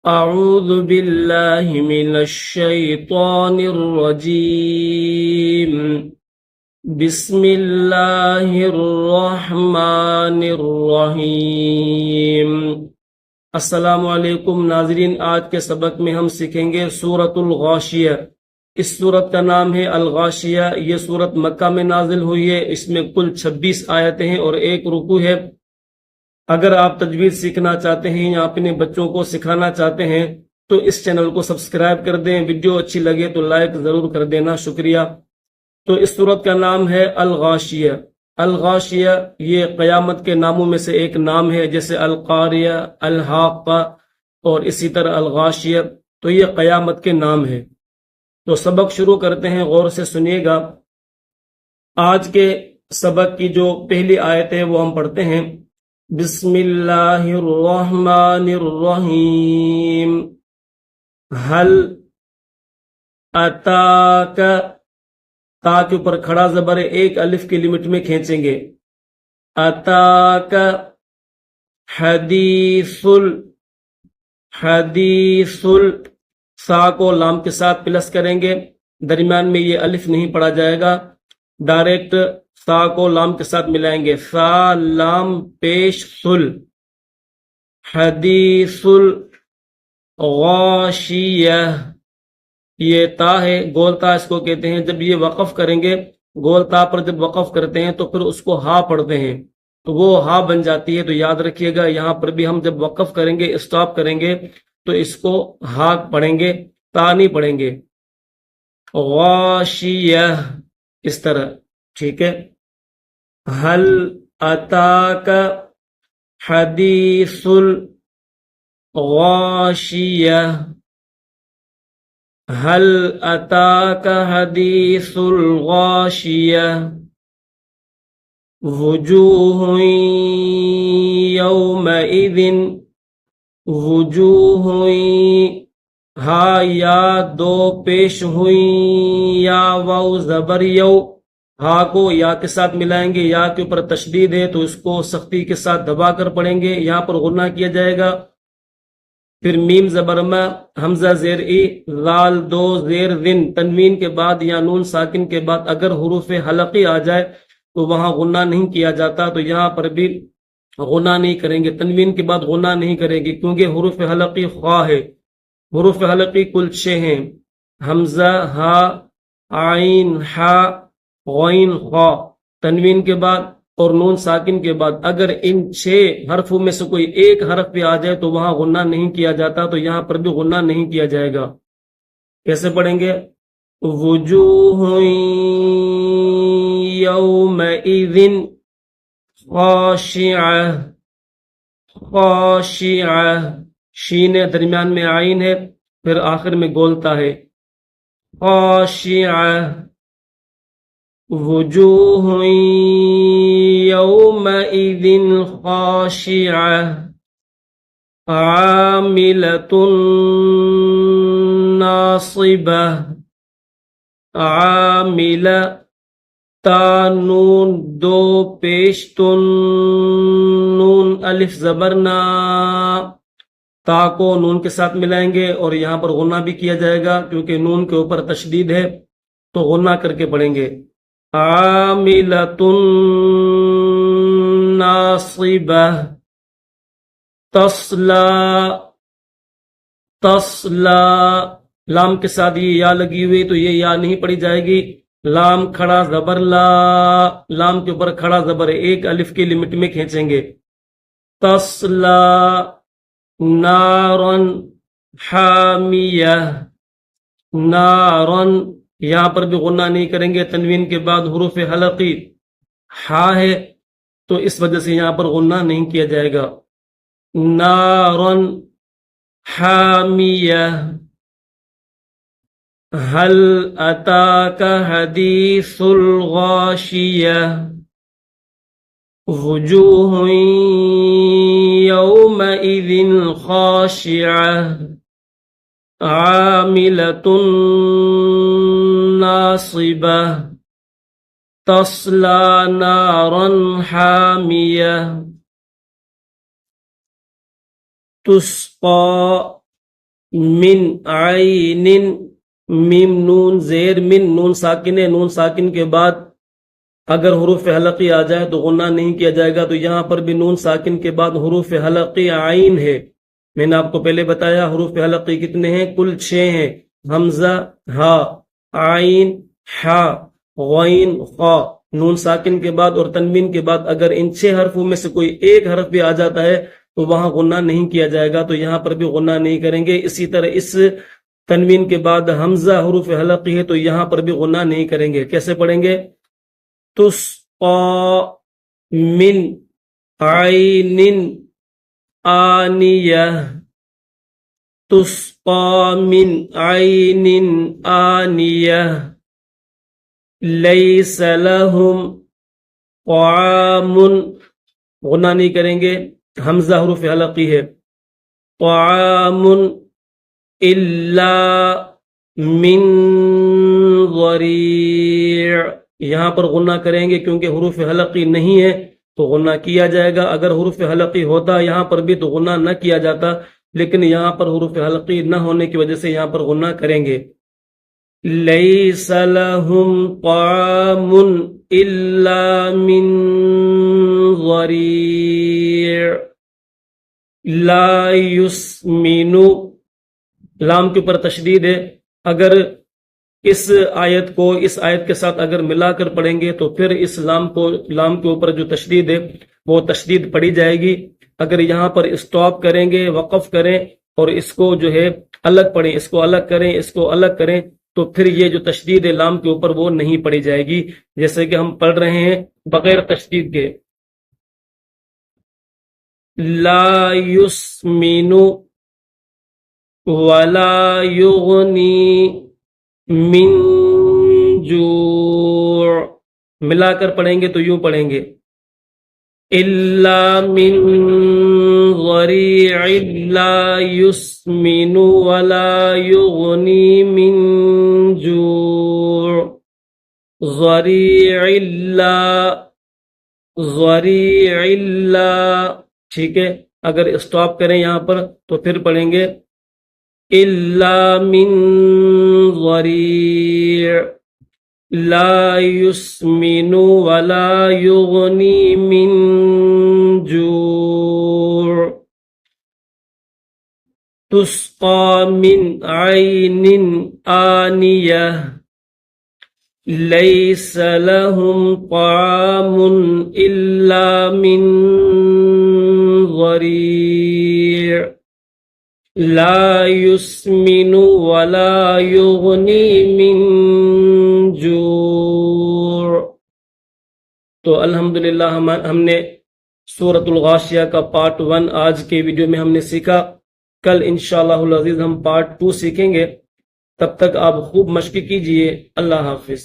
أعوذ بالله من الشيطان الرجيم بسم الله الرحمن الرحیم۔ السلام علیکم ناظرین، آج کے سبق میں ہم سیکھیں گے سورۃ الغاشیہ۔ اس سورت کا نام ہے الغاشیہ۔ یہ سورت مکہ میں نازل ہوئی ہے۔ اس میں کل 26 آیتیں ہیں اور 1 رکوع ہے۔ اگر آپ تجوید سیکھنا چاہتے ہیں یا اپنے بچوں کو سکھانا چاہتے ہیں تو اس چینل کو سبسکرائب کر دیں۔ ویڈیو اچھی لگے تو لائک ضرور کر دینا، شکریہ۔ تو اس سورت کا نام ہے الغاشیہ۔ الغاشیہ یہ قیامت کے ناموں میں سے ایک نام ہے، جیسے القاریہ، الحاقہ اور اسی طرح الغاشیہ، تو یہ قیامت کے نام ہے۔ تو سبق شروع کرتے ہیں، غور سے سنیے گا۔ آج کے سبق کی جو پہلی آیت ہے وہ ہم پڑھتے ہیں۔ بسم اللہ الرحمن الرحیم۔ حل اتاک، تا کے اوپر کھڑا زبر ہے، 1 الف کی لمٹ میں کھینچیں گے۔ اتاک حدیث سا کو لام کے ساتھ پلس کریں گے، درمیان میں یہ الف نہیں پڑا جائے گا، ڈائریکٹ سا کو لام کے ساتھ ملائیں گے، سا لام پیش سل۔ حدیث الغاشیہ، یہ تا ہے، گول تا اس کو کہتے ہیں۔ جب یہ وقف کریں گے، گول تا پر جب وقف کرتے ہیں تو پھر اس کو ہا پڑھتے ہیں، تو وہ ہا بن جاتی ہے۔ تو یاد رکھیے گا، یہاں پر بھی ہم جب وقف کریں گے، اسٹاپ کریں گے تو اس کو ہا پڑھیں گے، تا نہیں پڑھیں گے۔ غاشیہ اس طرح، ٹھیک ہے۔ حل اتاک حدیث الغاشیہ، حل اتاک حدیث الغاشیہ، وجوہ یومئذ، وجوہ ہا یا 2 پیش ہوئی، یا واو زبر یو، ہا کو یا کے ساتھ ملائیں گے، یا کے اوپر تشدید ہے تو اس کو سختی کے ساتھ دبا کر پڑھیں گے، یہاں پر غنہ کیا جائے گا۔ پھر میم زبر ما، حمزہ زیر ای، زال 2 زیر ذن، تنوین کے بعد یا نون ساکن کے بعد اگر حروف حلقی آ جائے تو وہاں غنہ نہیں کیا جاتا، تو یہاں پر بھی غنہ نہیں کریں گے، تنوین کے بعد غنہ نہیں کریں گے، کیونکہ حروف حلقی خوا ہے۔ حروف حلقی کل 6 ہیں، حمزہ، ہا، عین، ہا، غین، خا، تنوین کے بعد اور نون ساکن کے بعد اگر ان 6 حرفوں میں سے کوئی ایک حرف بھی آ جائے تو وہاں غنہ نہیں کیا جاتا، تو یہاں پر بھی غنہ نہیں کیا جائے گا۔ کیسے پڑھیں گے؟ وجوہ یومئذ خاشعہ، خاشعہ، شین ہے، درمیان میں عین ہے، پھر آخر میں گولتا ہے، خاشعہ، وجوہ یومئذ خاشعہ، عاملۃ ناصبہ، عاملہ، تا نون 2 پیش تن، نون الف زبرنا، تا کو نون کے ساتھ ملائیں گے اور یہاں پر غنہ بھی کیا جائے گا کیونکہ نون کے اوپر تشدید ہے، تو غنہ کر کے پڑھیں گے۔ عاملۃ ناصبہ، تصلا، تصلا، لام کے ساتھ یہ یا لگی ہوئی تو یہ یا نہیں پڑھی جائے گی، لام کھڑا زبر لا، لام کے اوپر کھڑا زبر 1 الف کی لمٹ میں کھینچیں گے۔ تصلا نارن حامیہ، نارن، یہاں پر بھی غنہ نہیں کریں گے، تنوین کے بعد حروف حلقی ہا ہے تو اس وجہ سے یہاں پر غنہ نہیں کیا جائے گا۔ نارن حامیہ، حل اتاک حدیث الغاشیہ، وجوہ یومئذ خاشعہ، عاملۃ ناصبہ، تصلی نارا حامیہ، تسقى من عین میم نون زیر من نون ساکن ہے، نون ساکن کے بعد اگر حروف حلقی آ جائے تو غنہ نہیں کیا جائے گا، تو یہاں پر بھی نون ساکن کے بعد حروف حلقی عین ہے۔ میں نے آپ کو پہلے بتایا حروف حلقی کتنے ہیں، کل 6 ہیں، حمزہ، ہا، عین، حا، غین، خا، نون ساکن کے بعد اور تنوین کے بعد اگر ان 6 حرفوں میں سے کوئی ایک حرف بھی آ جاتا ہے تو وہاں غنہ نہیں کیا جائے گا، تو یہاں پر بھی غنہ نہیں کریں گے۔ اسی طرح اس تنوین کے بعد حمزہ حروف حلقی ہے تو یہاں پر بھی غنہ نہیں کریں گے۔ کیسے پڑھیں گے؟ تسقا من عین آنیہ، تسقا من عین آنیہ، لیس لہم طعام، غنہ نہیں کریں گے، حمزہ حروف حلقی ہے، طعام الا من ضریع، یہاں پر غنہ کریں گے کیونکہ حروف حلقی نہیں ہے تو غنہ کیا جائے گا۔ اگر حروف حلقی ہوتا یہاں پر بھی تو غنہ نہ کیا جاتا، لیکن یہاں پر حروف حلقی نہ ہونے کی وجہ سے یہاں پر غنہ کریں گے۔ لیس لہم طعام الا من ضریع، لا یسمن، لام کے اوپر تشدید ہے، اگر اس آیت کو اس آیت کے ساتھ اگر ملا کر پڑھیں گے تو پھر اس لام کے اوپر جو تشدید ہے وہ تشدید پڑھی جائے گی۔ اگر یہاں پر اسٹاپ کریں گے، وقف کریں اور اس کو جو ہے الگ پڑھیں، اس کو الگ کریں، اس کو الگ کریں، تو پھر یہ جو تشدید ہے لام کے اوپر وہ نہیں پڑھی جائے گی، جیسے کہ ہم پڑھ رہے ہیں بغیر تشدید کے، لا یسمن ولا یغنی من جوع، ملا کر پڑھیں گے تو یوں پڑھیں گے الا من ضریع لا یسمن ولا یغنی من جوع، ضریع لا، ٹھیک ہے۔ اگر اسٹاپ کریں یہاں پر تو پھر پڑھیں گے الا من ضریع لا یسمن ولا یغنی من جوع، تسقا من عین آنیہ، لیس لہم طعام الا من ضریع لا یسمن ولا یغنی من جوع۔ تو الحمدللہ ہم نے سورۃ الغاشیہ کا پارٹ 1 آج کے ویڈیو میں ہم نے سیکھا۔ کل انشاءاللہ العزیز ہم پارٹ 2 سیکھیں گے، تب تک آپ خوب مشق کیجئے۔ اللہ حافظ۔